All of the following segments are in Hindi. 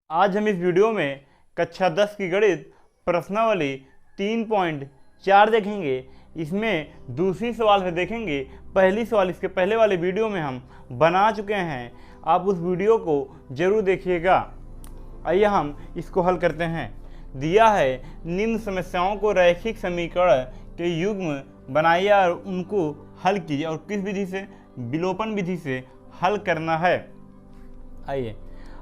आज हम इस वीडियो में कक्षा 10 की गणित प्रश्नावली 3.4 देखेंगे। इसमें दूसरी सवाल से देखेंगे। पहली सवाल इसके पहले वाले वीडियो में हम बना चुके हैं, आप उस वीडियो को जरूर देखिएगा। आइए हम इसको हल करते हैं। दिया है निम्न समस्याओं को रैखिक समीकरण के युग्म बनाइए और उनको हल कीजिए और किस विधि से, विलोपन विधि से हल करना है। आइए,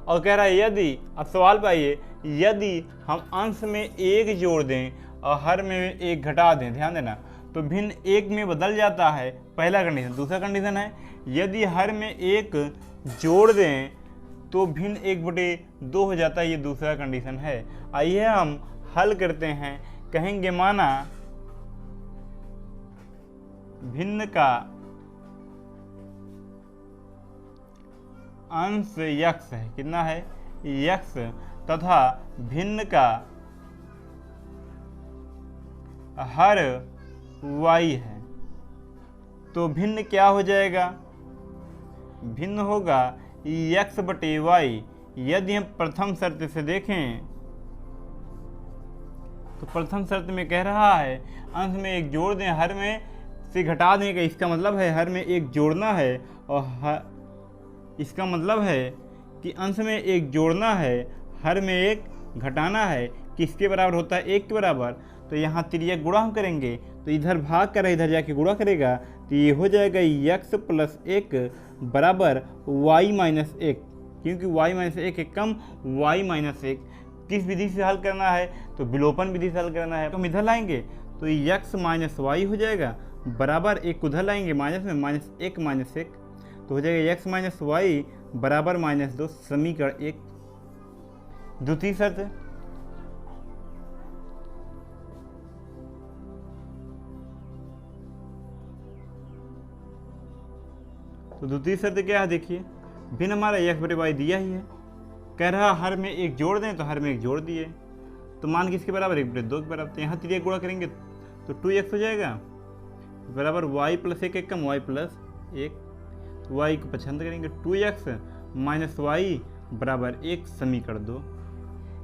और कह रहा है यदि, अब सवाल पे आइए, यदि हम अंश में एक जोड़ दें और हर में एक घटा दें, ध्यान देना, तो भिन्न एक में बदल जाता है, पहला कंडीशन। दूसरा कंडीशन है यदि हर में एक जोड़ दें तो भिन्न 1/2 हो जाता है, ये दूसरा कंडीशन है। आइए हम हल करते हैं। कहेंगे माना भिन्न का अंश यक्स है, कितना है, यक्स, तथा भिन्न का हर वाई है, तो भिन्न क्या हो जाएगा, भिन्न होगा यक्स बटे वाई। यदि हम प्रथम शर्त से देखें तो प्रथम शर्त में कह रहा है अंश में एक जोड़ दें, हर में से घटा दें। इसका मतलब है हर में एक जोड़ना है और इसका मतलब है कि अंश में एक जोड़ना है, हर में एक घटाना है। किसके बराबर होता है, 1 के बराबर। तो यहाँ तिर्यक गुणा हम करेंगे, तो इधर भाग कर इधर जाके गुणा करेगा, तो ये हो जाएगा यक्स प्लस 1 बराबर वाई माइनस 1, क्योंकि वाई माइनस 1 है कम वाई माइनस 1। किस विधि से हल करना है, तो विलोपन विधि से हल करना है। तो हम इधर लाएंगे तो यक्स माइनस वाई हो जाएगा, बराबर 1 उधर लाएंगे माइनस में, -1 -1, तो हो जाएगा x माइनस वाई बराबर -2, समीकरण 1। द्वितीय शर्त, तो द्वितीय शर्त क्या है, देखिए भिन्न हमारा x बटे वाई दिया ही है, कह रहा हर में एक जोड़ दें, तो हर में एक जोड़ दिए, तो मान किसके बराबर, 1/2 के बराबर। तो यहाँ तिर्यक गुणा करेंगे तो 2x हो जाएगा बराबर y प्लस 1 एक कम y प्लस 1, y को पसंद करेंगे, 2x माइनस वाई बराबर 1, समीकरण 2।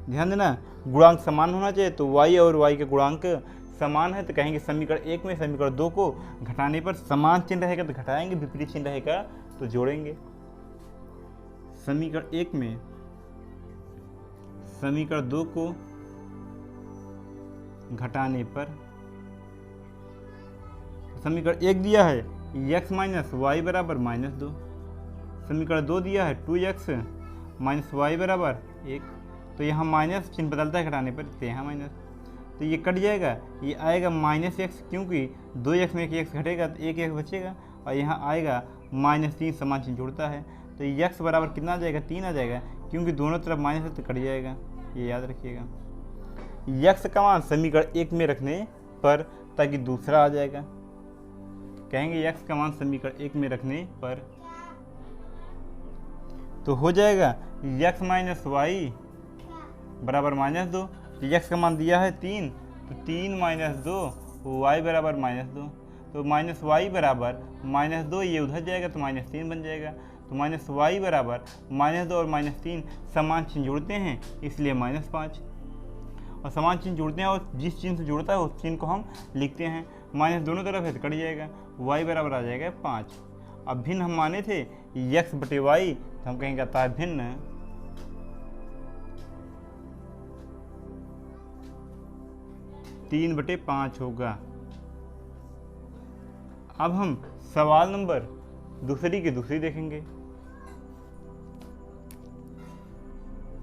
ध्यान देना गुणांक समान होना चाहिए, तो y और y के गुणांक समान है, तो कहेंगे समीकरण 1 में समीकरण 2 को घटाने पर समान चिन्ह रहेगा तो घटाएंगे, विपरीत चिन्ह रहेगा तो जोड़ेंगे। समीकरण 1 में समीकरण 2 को घटाने पर समीकरण 1 दिया है x माइनस वाई बराबर -2, समीकरण 2 दिया है 2x माइनस वाई बराबर 1, तो यहाँ माइनस चिन्ह बदलता है घटाने पर, तो यहाँ माइनस, तो ये कट जाएगा, ये आएगा -x, क्योंकि 2x में 1 घटेगा तो 1 बचेगा, और यहाँ आएगा -3, समान चिन्ह जुड़ता है, तो x बराबर कितना आ जाएगा, 3 आ जाएगा, क्योंकि दोनों तरफ माइनस है तो कट जाएगा, ये याद रखिएगा। x का मान समीकरण 1 में रखने पर, ताकि दूसरा आ जाएगा, कहेंगे x का मान समीकरण 1 में रखने पर, तो हो जाएगा x माइनस वाई बराबर -2, तो x का मान दिया है 3, तो 3 - 2 y बराबर -2, तो माइनस वाई बराबर -2, ये उधर जाएगा तो -3 बन जाएगा, तो माइनस वाई बराबर -2 और -3 समान चिन्ह जोड़ते हैं, इसलिए -5, और समान चिन्ह जोड़ते हैं और जिस चिन्ह से जुड़ता है उस चिन्ह को हम लिखते हैं, माइनस दोनों तरफ है तो कट जाएगा, y बराबर आ जाएगा 5। अब भिन्न हम माने थे x बटे वाई, तो हम कहेंगे अतः भिन्न 3/5 होगा। अब हम सवाल नंबर दूसरी की दूसरी देखेंगे।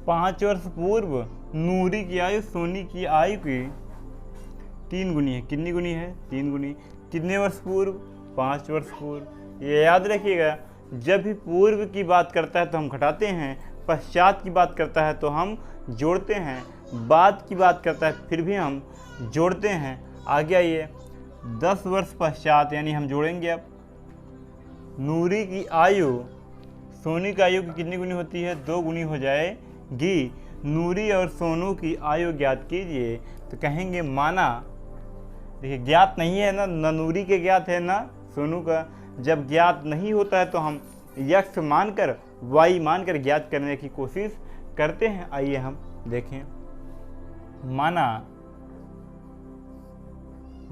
5 वर्ष पूर्व नूरी की आयु सोनी की आयु की 3 गुनी है। कितनी गुनी है, 3 गुनी। कितने वर्ष पूर्व, 5 वर्ष पूर्व। ये याद रखिएगा, जब भी पूर्व की बात करता है तो हम घटाते हैं, पश्चात की बात करता है तो हम जोड़ते हैं, बाद की बात करता है फिर भी हम जोड़ते हैं। आगे आइए, 10 वर्ष पश्चात, यानी हम जोड़ेंगे अब नूरी की आयु सोनी की आयु की कितनी गुनी होती है, 2 गुनी हो जाएगी। नूरी और सोनू की आयु ज्ञात कीजिए, तो कहेंगे माना, देखिए ज्ञात नहीं है ना, न नूरी के ज्ञात है ना सोनू का। जब ज्ञात नहीं होता है तो हम यक्स मानकर वाई मानकर ज्ञात करने की कोशिश करते हैं, आइए हम देखें। माना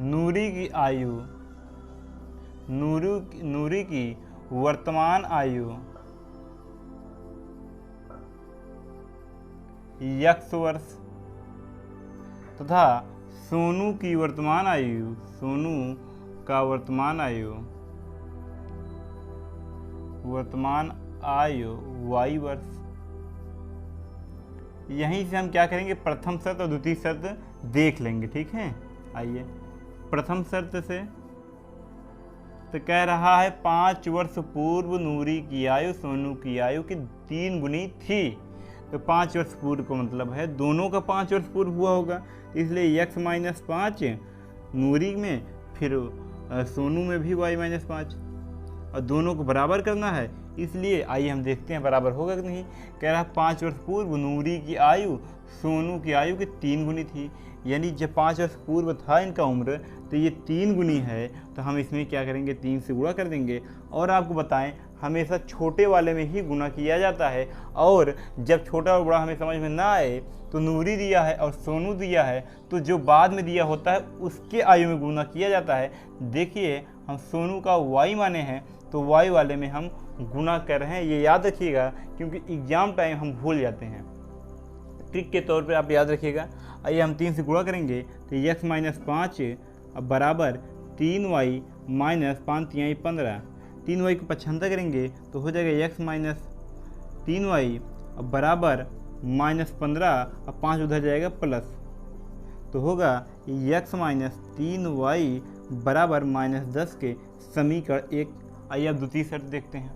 नूरी की आयु, नूरी की वर्तमान आयु x वर्ष तथा सोनू की वर्तमान आयु, सोनू का वर्तमान आयु y वर्ष। यहीं से हम क्या करेंगे, प्रथम शर्त और द्वितीय शर्त देख लेंगे। ठीक है, आइए प्रथम शर्त से तो कह रहा है 5 वर्ष पूर्व नूरी की आयु सोनू की आयु की 3 गुनी थी। तो 5 वर्ष पूर्व का मतलब है दोनों का 5 वर्ष पूर्व हुआ होगा, इसलिए x माइनस 5 नूरी में, फिर सोनू में भी y माइनस 5, और दोनों को बराबर करना है, इसलिए आइए हम देखते हैं बराबर होगा कि नहीं। कह रहा है 5 वर्ष पूर्व नूरी की आयु सोनू की आयु की 3 गुनी थी, यानी जब 5 वर्ष पूर्व था इनका उम्र तो ये 3 गुनी है, तो हम इसमें क्या करेंगे, 3 से गुणा कर देंगे। और आपको बताएं हमेशा छोटे वाले में ही गुणा किया जाता है, और जब छोटा और बड़ा हमें समझ में ना आए तो नूरी दिया है और सोनू दिया है तो जो बाद में दिया होता है उसके आयु में गुणा किया जाता है। देखिए हम सोनू का y माने हैं तो y वाले में हम गुणा कर रहे हैं, ये याद रखिएगा क्योंकि एग्जाम टाइम हम भूल जाते हैं। ट्रिक के तौर पे आप याद रखिएगा। आइए हम 3 से गुणा करेंगे तो x माइनस 5 बराबर 3y माइनस 5 3 15, 3y को 55 करेंगे तो हो जाएगा x माइनस 3y बराबर माइनस 15, अब 5 उधर जाएगा प्लस, तो होगा x माइनस 3y बराबर माइनस 10 के समीकरण 1। आइए अब द्वितीय शर्त देखते हैं।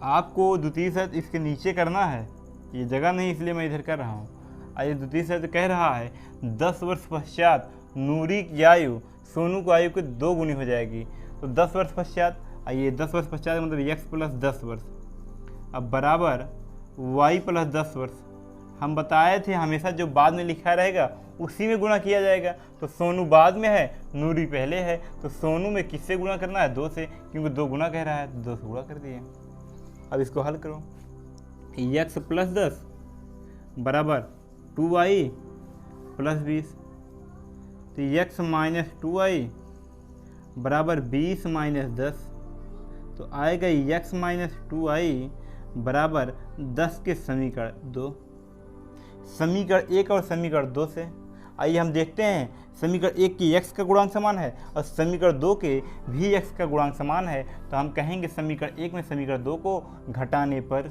आपको द्वितीय शर्त इसके नीचे करना है, ये जगह नहीं इसलिए मैं इधर कर रहा हूँ। आइए द्वितीय शर्त कह रहा है 10 वर्ष पश्चात नूरी की आयु सोनू की आयु की 2 गुनी हो जाएगी। तो 10 वर्ष पश्चात, आइए 10 वर्ष पश्चात मतलब x प्लस 10 वर्ष अब बराबर y प्लस 10 वर्ष। हम बताए थे हमेशा जो बाद में लिखा रहेगा उसी में गुणा किया जाएगा। तो सोनू बाद में है, नूरी पहले है, तो सोनू में किससे गुणा करना है, 2 से, क्योंकि 2 गुना कह रहा है तो 2 से गुणा कर दिए। अब इसको हल करो, x प्लस 10 बराबर 2y प्लस 20, तो x माइनस 2y बराबर 20 माइनस 10, तो आएगा x माइनस 2y बराबर 10 के समीकरण 2, समीकरण 1 और समीकरण 2 से। आइए हम देखते हैं समीकरण 1 की x का गुणांक समान है और समीकरण 2 के भी x का गुणांक समान है, तो हम कहेंगे समीकरण 1 में समीकरण 2 को घटाने पर,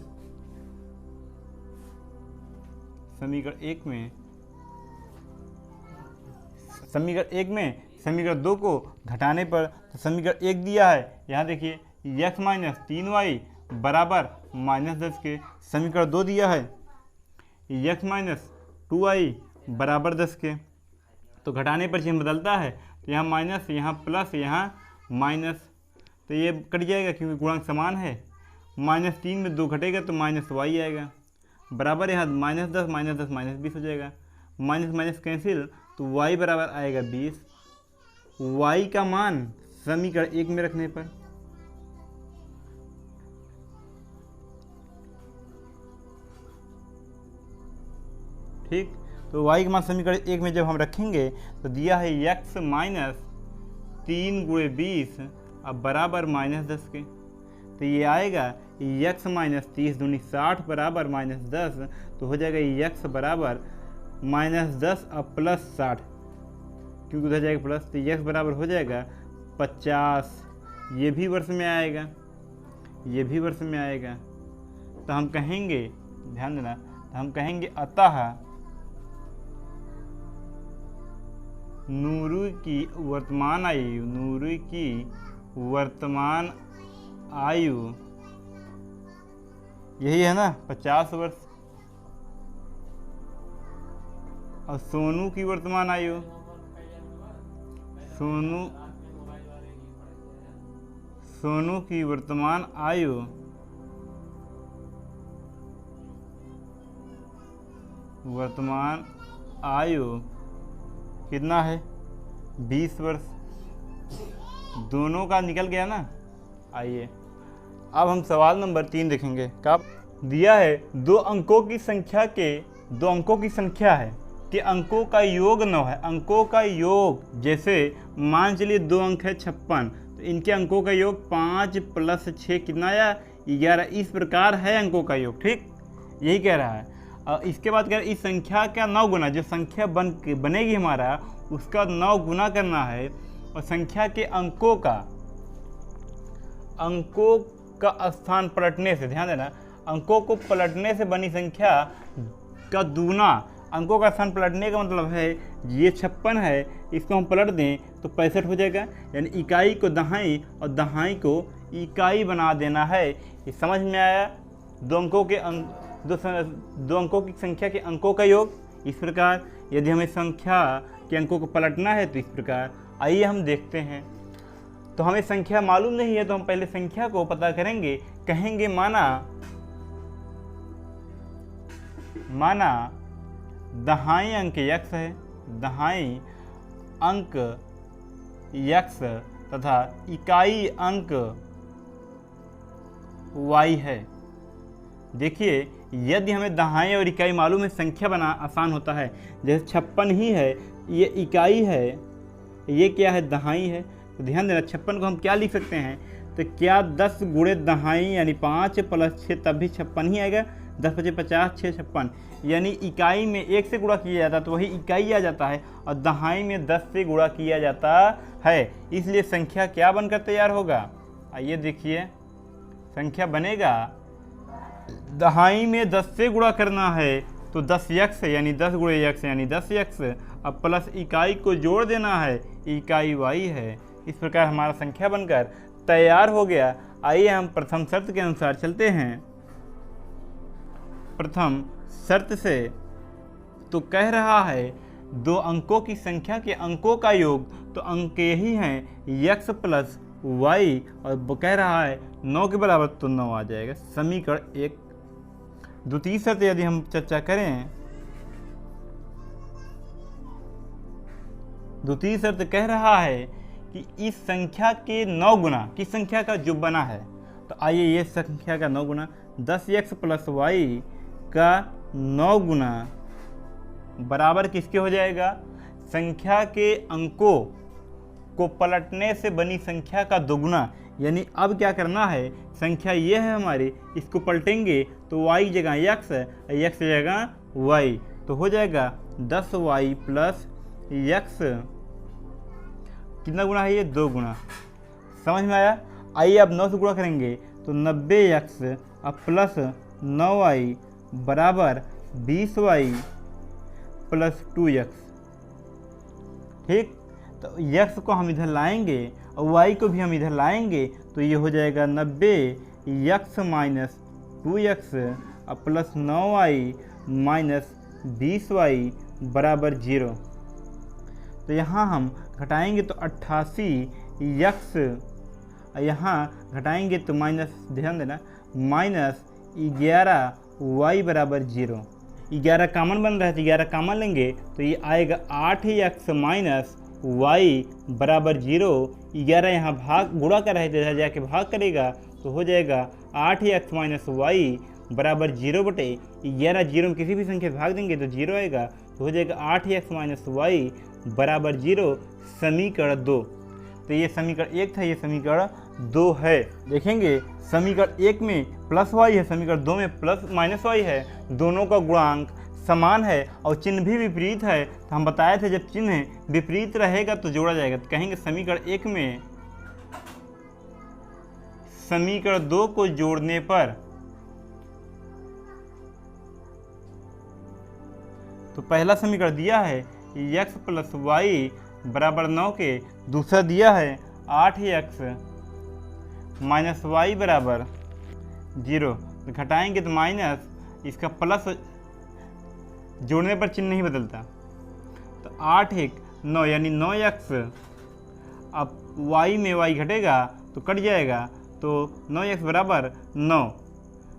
समीकरण 1 में समीकरण 2 को घटाने पर, तो समीकरण 1 दिया है, यहाँ देखिए x माइनस 3y बराबर माइनस 10 के, समीकरण 2 दिया है x माइनस 2y बराबर 10 के, तो घटाने पर चिन्ह बदलता है, तो यहाँ माइनस, यहाँ प्लस, यहाँ माइनस, तो ये कट जाएगा क्योंकि गुणांक समान है। माइनस 3 में 2 घटेगा तो माइनस y आएगा, बराबर यहाँ माइनस 10 माइनस 10 माइनस 20 हो जाएगा, माइनस माइनस कैंसिल, तो y बराबर आएगा 20। y का मान समीकरण 1 में रखने पर, ठीक, तो y का मान समीकरण 1 में जब हम रखेंगे तो दिया है x माइनस 3 गुणे 20 अब बराबर माइनस 10 के, तो ये आएगा x माइनस 30 दूनी 60 बराबर माइनस 10, तो हो जाएगा x बराबर माइनस 10 अब प्लस 60, क्योंकि उधर जाएगा प्लस, तो x बराबर हो जाएगा 50। ये भी वर्ष में आएगा, ये भी वर्ष में आएगा, तो हम कहेंगे, ध्यान देना, तो हम कहेंगे अतः नूरी की वर्तमान आयु, नूरी की वर्तमान आयु यही है ना 50 वर्ष, और सोनू की वर्तमान आयु, सोनू की वर्तमान आयु कितना है 20 वर्ष। दोनों का निकल गया ना। आइए अब हम सवाल नंबर 3 देखेंगे। कब दिया है दो अंकों की संख्या है कि अंकों का योग 9 है। अंकों का योग, जैसे मान चलिए 2 अंक है 56, तो इनके अंकों का योग 5 + 6 कितना आया 11। इस प्रकार है अंकों का योग, ठीक, यही कह रहा है। और इसके बाद कह रहा है इस संख्या का 9 गुना, जो संख्या बनेगी हमारा उसका 9 गुना करना है, और संख्या के अंकों का स्थान पलटने से, ध्यान देना, अंकों को पलटने से बनी संख्या का दूना। अंकों का स्थान पलटने का मतलब है ये 56 है, इसको हम पलट दें तो 65 हो जाएगा। यानी इकाई को दहाई और दहाई को इकाई बना देना है। ये समझ में आया? दो अंकों की संख्या के अंकों का योग इस प्रकार, यदि हमें संख्या के अंकों को पलटना है तो इस प्रकार। आइए हम देखते हैं। तो हमें संख्या मालूम नहीं है तो हम पहले संख्या को पता करेंगे। कहेंगे माना दहाई अंक x है, दहाई अंक x तथा इकाई अंक y है। देखिए यदि हमें दहाई और इकाई मालूम है, संख्या बना आसान होता है। जैसे 56 ही है, ये इकाई है, ये क्या है दहाई है। तो ध्यान देना 56 को हम क्या लिख सकते हैं, तो क्या 10 गुणे दहाई यानी 5 + 6 तब भी 56 ही आएगा। 10 × 5 = 50, 6 × 56, यानी इकाई में 1 से गुणा किया जाता है तो वही इकाई आ जाता है, और दहाई में 10 से गुणा किया जाता है। इसलिए संख्या क्या बनकर तैयार होगा। आइए देखिए, संख्या बनेगा दहाई में 10 से गुणा करना है तो 10x यानी 10 × x यानी 10x, अब प्लस इकाई को जोड़ देना है, इकाई y है। इस प्रकार हमारा संख्या बनकर तैयार हो गया। आइए हम प्रथम शर्त के अनुसार चलते हैं। प्रथम शर्त से तो कह रहा है दो अंकों की संख्या के अंकों का योग, तो अंक यही हैं x + y, और कह रहा है 9 के बराबर तो 9 आ जाएगा, समीकरण 1। द्वितीय शर्त यदि हम चर्चा करें, द्वितीय शर्त कह रहा है कि इस संख्या के 9 गुना किस संख्या का जो बना है। तो आइए ये संख्या का 9 गुना 10x + y का 9 गुना बराबर किसके हो जाएगा, संख्या के अंकों को पलटने से बनी संख्या का दोगुना। यानी अब क्या करना है, संख्या ये है हमारी, इसको पलटेंगे तो y जगह x है, x जगह y, तो हो जाएगा 10y + x। कितना गुना है ये, 2 गुना। समझ में आया? आइए अब 9 से गुणा करेंगे तो 90x अब प्लस 9y बराबर 20y + 2x, ठीक। तो x को हम इधर लाएंगे और y को भी हम इधर लाएंगे, तो ये हो जाएगा 90x - 2x अब प्लस 9y - 20y बराबर 0। तो यहाँ हम घटाएंगे तो 88x, यहाँ घटाएंगे तो माइनस, ध्यान देना, -11y बराबर 0। 11 कामन बन रहा है तो 11 कामन लेंगे तो ये आएगा 8x - y बराबर 0। 11 यहाँ भाग गुणा कर रहे थे, इधर जाके भाग करेगा तो हो जाएगा 8x - y बराबर 0/11। 0 में किसी भी संख्या भाग देंगे तो 0 आएगा, तो हो जाएगा 8x - y बराबर 0, समीकरण 2। तो ये समीकरण 1 था, ये समीकरण 2 है। देखेंगे समीकरण 1 में +y है, समीकरण 2 में -y है। दोनों का गुणांक समान है और चिन्ह भी विपरीत है। तो हम बताए थे जब चिन्ह विपरीत रहेगा तो जोड़ा जाएगा। तो कहेंगे समीकरण 1 में समीकरण 2 को जोड़ने पर, तो पहला समीकरण दिया है x + y बराबर 9 के, दूसरा दिया है 8x - y बराबर 0। तो घटाएंगे तो माइनस, इसका प्लस जोड़ने पर चिन्ह नहीं बदलता, तो 8×1 = 9 यानी 9x। अब y में y घटेगा तो कट जाएगा, तो 9x बराबर 9,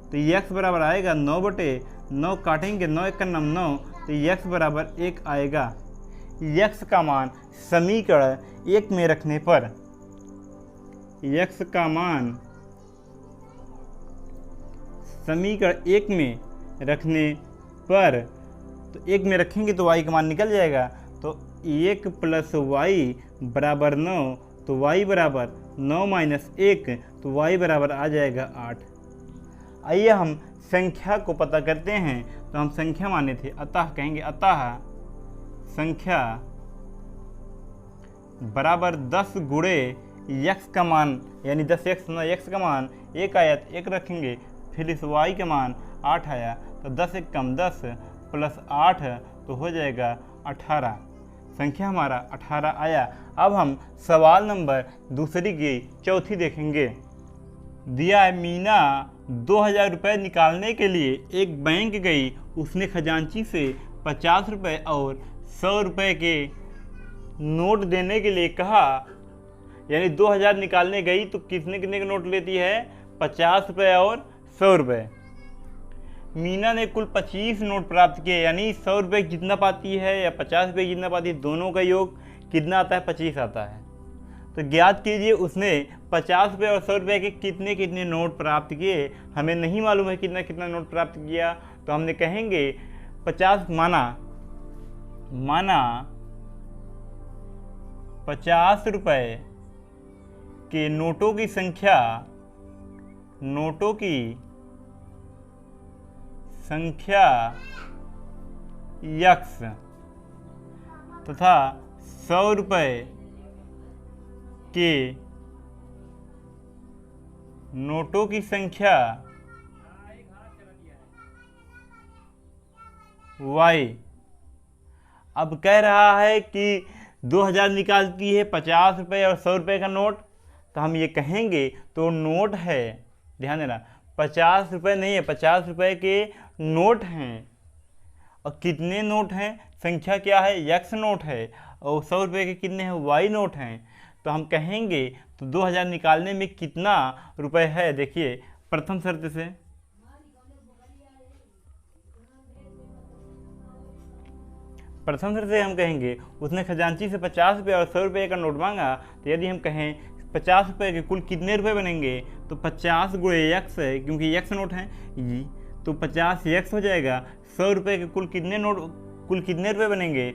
तो x बराबर आएगा 9/9, काटेंगे 9 × 9, तो x बराबर 1 आएगा। x का मान समीकरण 1 में रखने पर x का मान समीकरण 1 में रखने पर, तो 1 में रखेंगे तो y का मान निकल जाएगा। तो 1 + y बराबर 9, तो y बराबर 9 - 1, तो y बराबर आ जाएगा 8। आइए हम संख्या को पता करते हैं। तो हम संख्या माने थे, अतः कहेंगे अतः संख्या बराबर 10 गुणे x का मान, यानी 10x ना, x का मान 1 आया तो 1 रखेंगे, फिर इस y का मान 8 आया तो 10 1 कम 10 + 8 तो हो जाएगा 18। संख्या हमारा 18 आया। अब हम सवाल नंबर दूसरी की चौथी देखेंगे। दिया है, मीना 2000 रुपये निकालने के लिए एक बैंक गई। उसने खजांची से 50 रुपये और 100 रुपये के नोट देने के लिए कहा। यानी 2000 निकालने गई तो कितने कितने के नोट लेती है? 50 रुपये और 100 रुपये। मीना ने कुल 25 नोट प्राप्त किए, यानी 100 रुपये जितना पाती है या 50 रुपये जितना पाती है, दोनों का योग कितना आता है? 25 आता है। तो ज्ञात कीजिए उसने 50 रुपये और 100 रुपये के कितने कितने नोट प्राप्त किए। हमें नहीं मालूम है कितना कितना नोट प्राप्त किया, तो हमने कहेंगे 50 माना 50 रुपये के नोटों की संख्या x तथा 100 रुपये के नोटों की संख्या y। अब कह रहा है कि 2000 निकालती है 50 रुपये और 100 रुपये का नोट, तो हम ये कहेंगे तो नोट है, ध्यान देना, 50 रुपये नहीं है, 50 रुपये के नोट हैं। और कितने नोट हैं? संख्या क्या है? x नोट है। और 100 रुपये के कितने हैं? y नोट हैं। तो हम कहेंगे तो 2000 निकालने में कितना रुपए है? देखिए प्रथम शर्त से हम कहेंगे उसने खजांची से 50 रुपये और 100 रुपये का नोट मांगा। तो यदि हम कहें 50 रुपये के कुल कितने रुपए बनेंगे, तो 50 गुणे x है, क्योंकि x नोट है, तो 50x हो जाएगा। 100 रुपये के कुल कितने रुपए बनेंगे,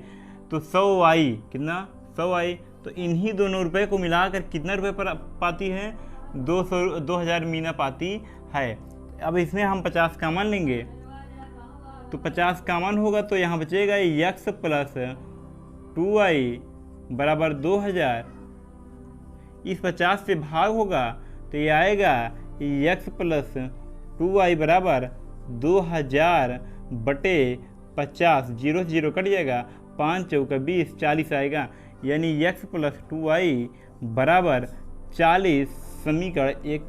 तो 100y, कितना? 100y। तो इन्हीं दोनों रुपए को मिलाकर कितना रुपए पर पाती है? 2000 मीना पाती है। अब इसमें हम 50 कॉमन लेंगे, तो 50 कॉमन होगा तो यहाँ बचेगा x + 2y बराबर 2000। इस 50 से भाग होगा तो ये आएगा x + 2y बराबर 2000 बटे 50, 0 से 0 कट जाएगा, 5 चौका 20, 40 आएगा। यानी x + 2y बराबर 40 समीकरण 1।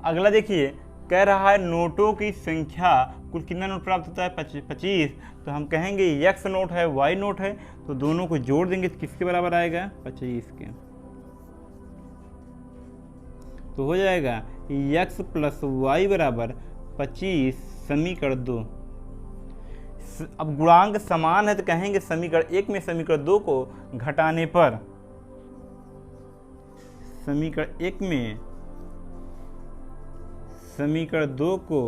अगला देखिए, कह रहा है नोटों की संख्या, कुल कितना नोट प्राप्त होता है? 25। तो हम कहेंगे x नोट है, y नोट है, तो दोनों को जोड़ देंगे तो किसके बराबर आएगा? 25 के। तो हो जाएगा x + y बराबर 25 समीकरण 2। अब गुणांक समान है तो कहेंगे समीकरण 1 में समीकरण 2 को घटाने पर, समीकरण 1 में समीकरण 2 को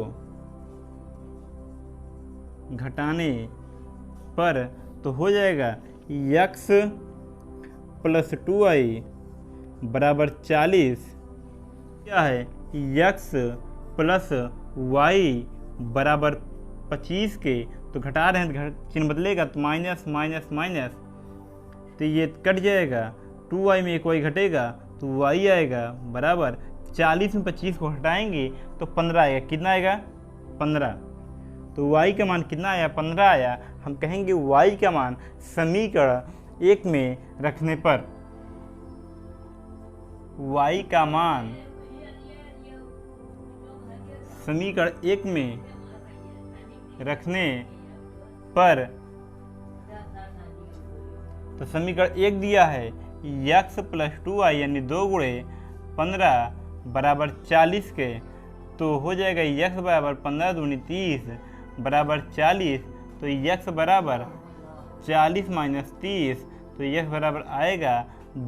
घटाने पर तो हो जाएगा x + 2y बराबर 40। क्या है? x + y बराबर 25 के, तो घटा रहे हैं तो चिन्ह बदलेगा, तो माइनस माइनस माइनस, तो ये कट जाएगा, 2y में एक y घटेगा तो y आएगा बराबर 40 में 25 को हटाएंगे तो 15 आएगा। कितना आएगा? 15। तो y का मान कितना आया? 15 आया। हम कहेंगे y का मान समीकरण 1 में रखने पर, y का मान समीकरण 1 में रखने पर, तो समीकरण 1 दिया है x + 2y यानी 2 गुणे 15 बराबर 40 के, तो हो जाएगा x बराबर 15 दूनी 30 बराबर 40। तो x बराबर 40 - 30, तो x बराबर आएगा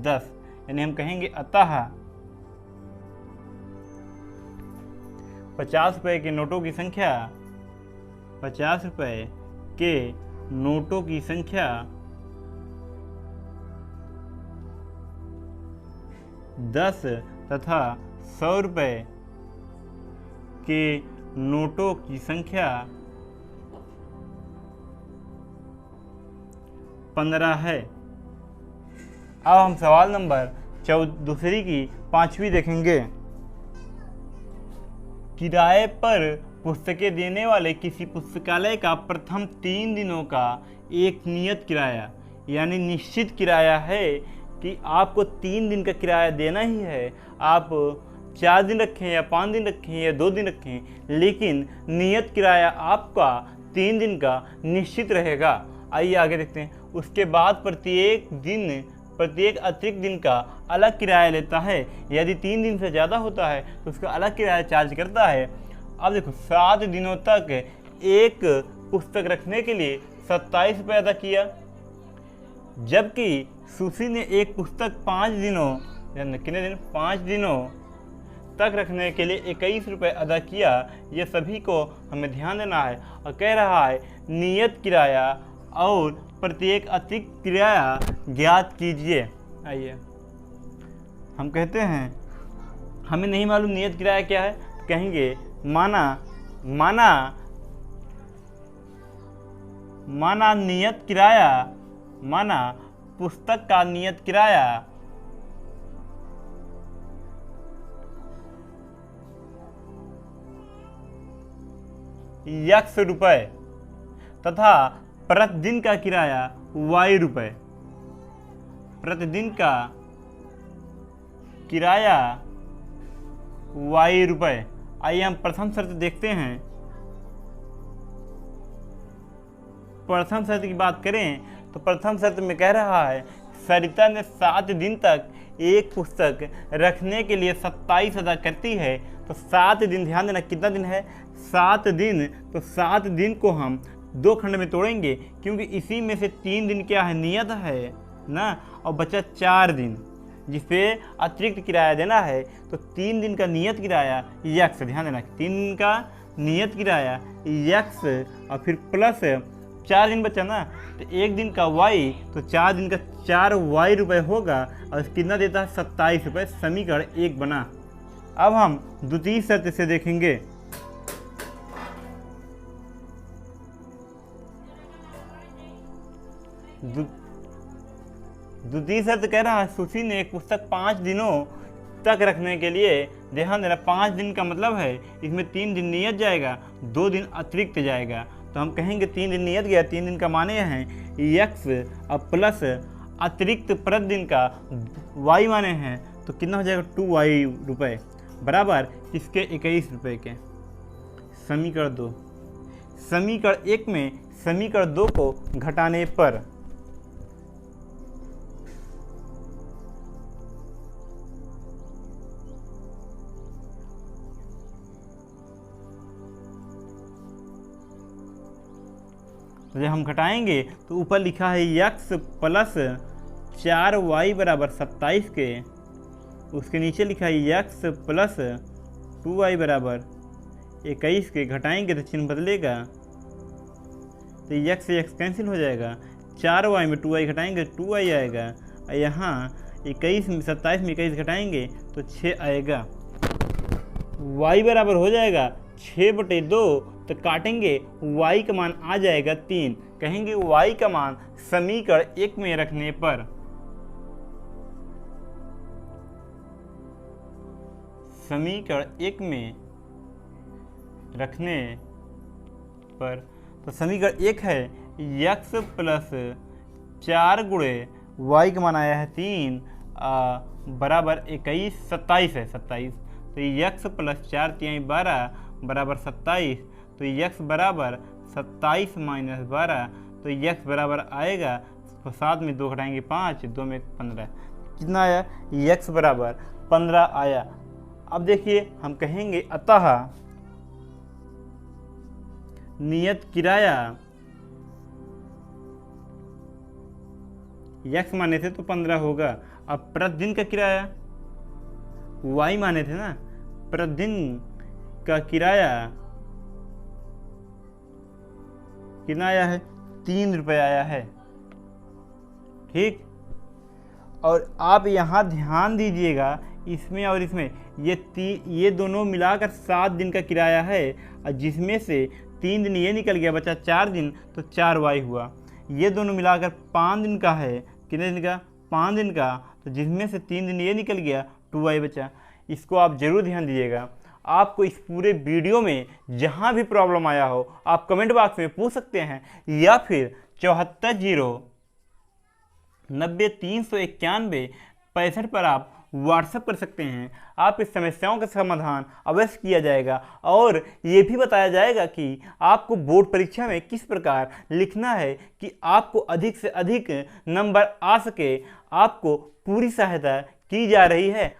10। यानी हम कहेंगे अतः 50 रुपये के नोटों की संख्या 50 रुपये के नोटों की संख्या 10 तथा 100 रुपये के नोटों की संख्या 15 है। अब हम सवाल नंबर दूसरी की 5वीं देखेंगे। किराए पर पुस्तकें देने वाले किसी पुस्तकालय का प्रथम 3 दिनों का एक नियत किराया यानी निश्चित किराया है कि आपको 3 दिन का किराया देना ही है। आप 4 दिन रखें या 5 दिन रखें या 2 दिन रखें, लेकिन नियत किराया आपका 3 दिन का निश्चित रहेगा। आइए आगे देखते हैं। उसके बाद प्रत्येक अतिरिक्त दिन का अलग किराया लेता है। यदि 3 दिन से ज़्यादा होता है तो उसका अलग किराया चार्ज करता है। अब देखो 7 दिनों तक एक पुस्तक रखने के लिए 27 रुपये अदा किया, जबकि सुशी ने एक पुस्तक 5 दिनों तक रखने के लिए 21 रुपये अदा किया। ये सभी को हमें ध्यान देना है और कह रहा है नियत किराया और प्रत्येक अतिरिक्त किराया ज्ञात कीजिए। आइए हम कहते हैं हमें नहीं मालूम नियत किराया क्या है, तो कहेंगे माना नियत किराया, माना पुस्तक का नियत किराया X रुपये तथा प्रतिदिन का किराया Y रुपये। प्रतिदिन का किराया Y रुपये। आइए हम प्रथम शर्त देखते हैं। प्रथम शर्त की बात करें तो प्रथम शर्त में कह रहा है सरिता ने 7 दिन तक एक पुस्तक रखने के लिए 27 अदा करती है। तो 7 दिन, ध्यान देना कितना दिन है, 7 दिन। तो 7 दिन को हम 2 खंड में तोड़ेंगे, क्योंकि इसी में से 3 दिन क्या है, नियत है ना, और बचा 4 दिन जिसपे अतिरिक्त किराया देना है। तो 3 दिन का नियत किराया X, ध्यान देना 3 दिन का नियत किराया X और फिर प्लस 4 दिन बचा ना, तो 1 दिन का Y, तो 4 दिन का 4Y रुपये होगा और कितना देता है 27 रुपये। समीकरण 1 बना। अब हम द्वितीय शर्त से देखेंगे। द्वितीय शर्त कह रहा है सुशी ने एक पुस्तक 5 दिनों तक रखने के लिए, ध्यान देना 5 दिन का मतलब है इसमें 3 दिन नियत जाएगा, 2 दिन अतिरिक्त जाएगा। तो हम कहेंगे 3 दिन नियत गया, 3 दिन का माने हैं X और प्लस अतिरिक्त प्रतिदिन का Y माने हैं, तो कितना हो जाएगा 2Y रुपये बराबर इसके 21 रुपये के। समीकरण 2। समीकरण 1 में समीकरण 2 को घटाने पर तो जब हम घटाएंगे तो ऊपर लिखा है X प्लस 4Y बराबर 27 के, उसके नीचे लिखा है X प्लस 2Y बराबर 21 के। घटाएंगे तो चिन्ह बदलेगा, तो X से X कैंसिल हो जाएगा, 4Y में 2Y घटाएंगे 2Y आएगा, और यहाँ 27 में 21 घटाएंगे तो 6 आएगा। Y बराबर हो जाएगा 6/2, तो काटेंगे Y का मान आ जाएगा 3। कहेंगे Y का मान समीकरण 1 में रखने पर, समीकरण 1 में रखने पर, तो समीकरण 1 है X प्लस 4 गुणे Y का मान आया है 3 बराबर 21, 27 है 27। तो X प्लस 4 × 12 बराबर 27। तो X बराबर 27 माइनस 12, तो X बराबर आएगा, तो 7 में 2 घटाएंगे 5, 2 में 15, कितना आया, X बराबर 15 आया। अब देखिए हम कहेंगे अतः नियत किराया X माने थे तो 15 होगा। अब प्रतिदिन का किराया Y माने थे ना, प्रतिदिन का किराया कितना आया है? 3 रुपये आया है। ठीक, और आप यहाँ ध्यान दीजिएगा, इसमें और इसमें ये दोनों मिलाकर 7 दिन का किराया है, और जिसमें से 3 दिन ये निकल गया, बचा 4 दिन, तो 4y हुआ। ये दोनों मिलाकर 5 दिन का है, कितने दिन का? 5 दिन का, तो जिसमें से 3 दिन ये निकल गया, 2y बचा। इसको आप जरूर ध्यान दीजिएगा। आपको इस पूरे वीडियो में जहाँ भी प्रॉब्लम आया हो आप कमेंट बॉक्स में पूछ सकते हैं, या फिर 74090391 पर आप व्हाट्सएप कर सकते हैं। आप इस समस्याओं का समाधान अवश्य किया जाएगा, और ये भी बताया जाएगा कि आपको बोर्ड परीक्षा में किस प्रकार लिखना है कि आपको अधिक से अधिक नंबर आ सके। आपको पूरी सहायता की जा रही है।